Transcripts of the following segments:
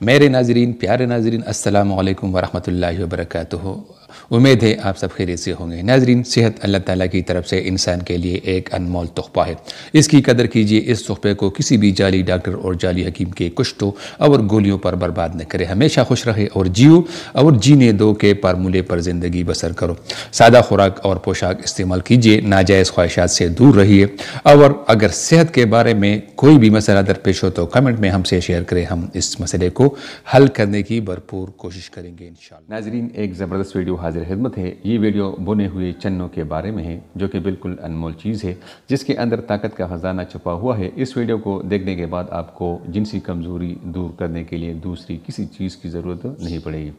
میرے ناظرین، پیارے ناظرین، السلام علیکم ورحمۃ اللہ وبرکاتہ۔ امید ہے آپ سب خیریت سے ہوں گے۔ ناظرین، صحت اللہ تعالیٰ کی طرف سے انسان کے لیے ایک انمول تحفہ ہے، اس کی قدر کیجیے۔ اس تحفے کو کسی بھی جعلی ڈاکٹر اور جعلی حکیم کے کشتوں اور گولیوں پر برباد نہ کرے۔ ہمیشہ خوش رہے اور جیو اور جینے دو کے فارمولے پر زندگی بسر کرو۔ سادہ خوراک اور پوشاک استعمال کیجیے، ناجائز خواہشات سے دور رہیے، اور اگر صحت کے بارے میں کوئی بھی مسئلہ درپیش ہو تو کمنٹ میں ہم سے شیئر کریں، ہم اس مسئلے کو حل کرنے کی بھرپور کوشش کریں گے انشاءاللہ۔ ناظرین، ایک زبردست ویڈیو حاضر خدمت ہے۔ یہ ویڈیو بنے ہوئے چنوں کے بارے میں ہے، جو کہ بالکل انمول چیز ہے، جس کے اندر طاقت کا خزانہ چھپا ہوا ہے۔ اس ویڈیو کو دیکھنے کے بعد آپ کو جنسی کمزوری دور کرنے کے لیے دوسری کسی چیز کی ضرورت نہیں پڑے گی،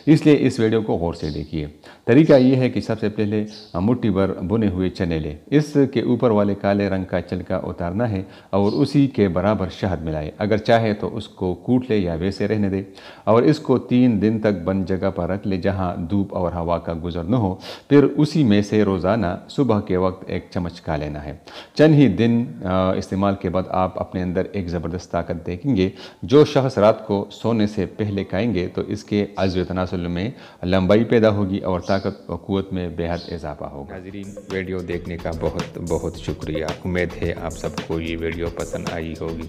اس لیے اس ویڈیو کو غور سے دیکھیے۔ طریقہ یہ ہے کہ سب سے پہلے مٹھی بھر بنے ہوئے چنے لیں، اس کے اوپر والے کالے رنگ کا چھلکا اتارنا ہے اور اسی کے برابر شہد ملائے۔ اگر چاہے تو اس کو کوٹ لے یا ویسے رہنے دے، اور اس کو 3 دن تک بند جگہ پر رکھ لے جہاں دھوپ اور ہوا کا گزر نہ ہو۔ پھر اسی میں سے روزانہ صبح کے وقت 1 چمچ کھا لینا ہے۔ چند ہی دن استعمال کے بعد آپ اپنے اندر ایک زبردست طاقت دیکھیں گے۔ جو شخص رات کو سونے سے پہلے کھائیں گے تو اس کے عضو تناسل میں لمبائی پیدا ہوگی اور طاقت و قوت میں بے حد اضافہ ہوگا۔ ناظرین، ویڈیو دیکھنے کا بہت بہت شکریہ۔ امید ہے آپ سب کو یہ ویڈیو پسند آئی ہوگی۔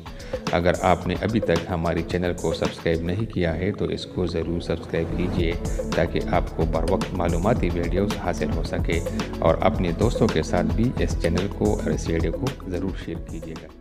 اگر آپ نے ابھی تک ہماری چینل کو سبسکرائب نہیں کیا ہے تو اس کو ضرور سبسکرائب کیجئے، تاکہ آپ کو بر وقت معلوماتی ویڈیوز حاصل ہو سکے، اور اپنے دوستوں کے ساتھ بھی اس چینل کو اور اس ویڈیو کو ضرور شیئر کیجئے گا۔